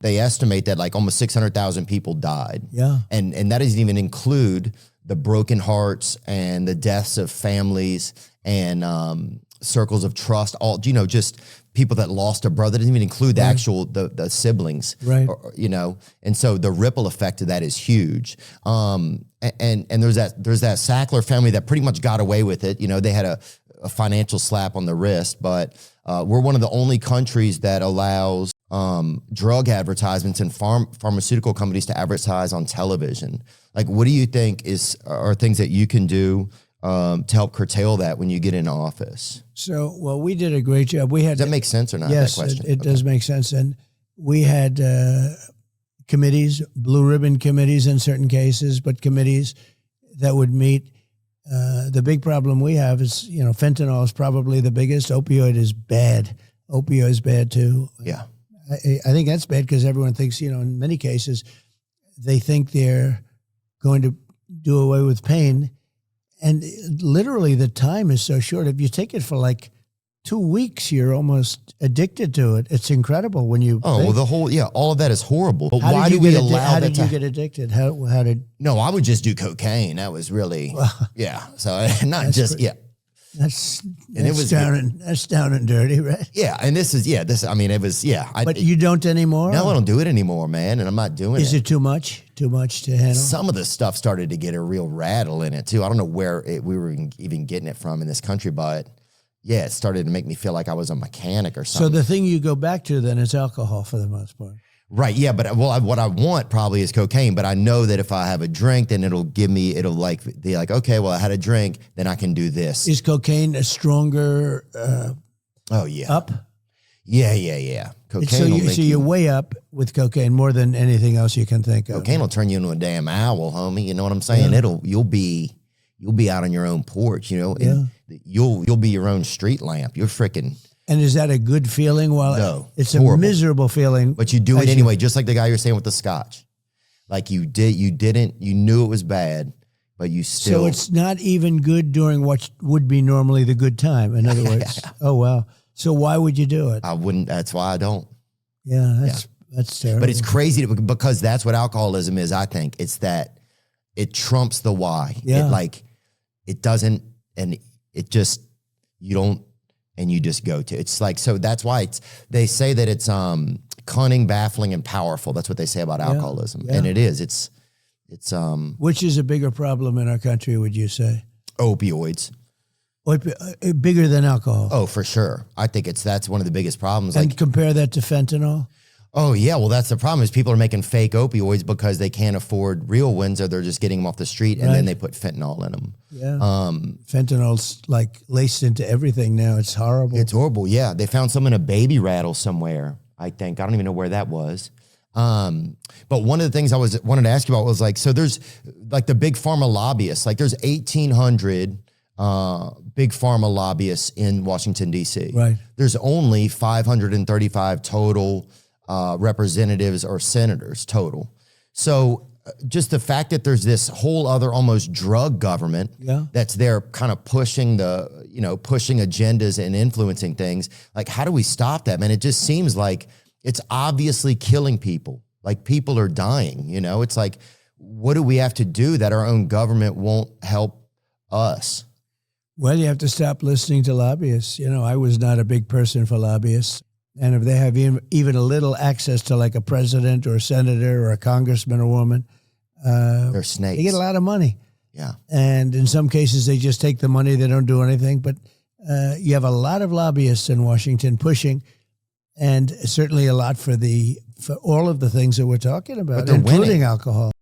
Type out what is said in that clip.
they estimate that like almost 600,000 people died. Yeah. And that doesn't even include the broken hearts and the deaths of families and circles of trust, all, just people that lost a brother. It doesn't even include the actual, the siblings, right? And so the ripple effect of that is huge. And there's that Sackler family that pretty much got away with it. They had a financial slap on the wrist, but we're one of the only countries that allows drug advertisements and pharmaceutical companies to advertise on television. Like, what do you think are things that you can do to help curtail that when you get into office? So, well, we did a great job. Does that make sense or not? Yes, that question? It does make sense. And we had committees, blue ribbon committees in certain cases, but committees that would meet. The big problem we have is, fentanyl is probably the biggest. Opioid is bad. Opioid is bad too. Yeah. I think that's bad because everyone thinks, in many cases, they think they're going to do away with pain. And literally the time is so short. If you take it for like 2 weeks, you're almost addicted to it. It's incredible when you well, all of that is horrible. But why do we allow that? How did you get addicted? How did? No, I would just do cocaine. That was really, So not just, That's down and dirty, right? Yeah, and it was. But you don't anymore? No, I don't do it anymore, man, and I'm not doing it. Is it too much? Too much to handle? Some of the stuff started to get a real rattle in it, too. I don't know where we were even getting it from in this country, but it started to make me feel like I was a mechanic or something. So the thing you go back to then is alcohol for the most part. Right, yeah, but what I want probably is cocaine, but I know that if I have a drink, then it'll be like, okay, well, I had a drink, then I can do this. Is cocaine a stronger up? Yeah. Cocaine so you're way up with cocaine more than anything else you can think of. Cocaine will turn you into a damn owl, homie. You know what I'm saying? Yeah. You'll be out on your own porch, and you'll be your own street lamp. You're freaking. And is that a good feeling? Well, no, it's horrible. A miserable feeling. But you do it anyway, just like the guy you're saying with the scotch. Like you knew it was bad, but you still. So it's not even good during what would be normally the good time. In other words, oh wow. So why would you do it? I wouldn't. That's why I don't. Yeah, that's terrible. But it's crazy because that's what alcoholism is. I think it's that it trumps the why. Yeah. It doesn't, and it just you don't. And you just go to. It's like, so that's why they say that it's cunning, baffling, and powerful. That's what they say about alcoholism. Yeah. And it is. It's which is a bigger problem in our country, would you say? Opioids. Bigger than alcohol. Oh, for sure. I think that's one of the biggest problems. And compare that to fentanyl? Oh, yeah. Well, that's the problem is people are making fake opioids because they can't afford real ones or they're just getting them off the street and then they put fentanyl in them. Yeah. Fentanyl's like laced into everything now. It's horrible. It's horrible. Yeah. They found some in a baby rattle somewhere, I think. I don't even know where that was. But one of the things I wanted to ask you about was like, so there's like the big pharma lobbyists, like there's 1,800 big pharma lobbyists in Washington, D.C. Right. There's only 535 total representatives or senators total. So just the fact that there's this whole other almost drug government that's there kind of pushing pushing agendas and influencing things. Like, how do we stop that, man? It just seems like it's obviously killing people. Like people are dying, it's like, what do we have to do that our own government won't help us? Well, you have to stop listening to lobbyists. I was not a big person for lobbyists. And if they have even a little access to like a president or a senator or a congressman or woman, they're snakes. They get a lot of money. Yeah. And in some cases, they just take the money. They don't do anything. But you have a lot of lobbyists in Washington pushing, and certainly a lot for all of the things that we're talking about, including alcohol.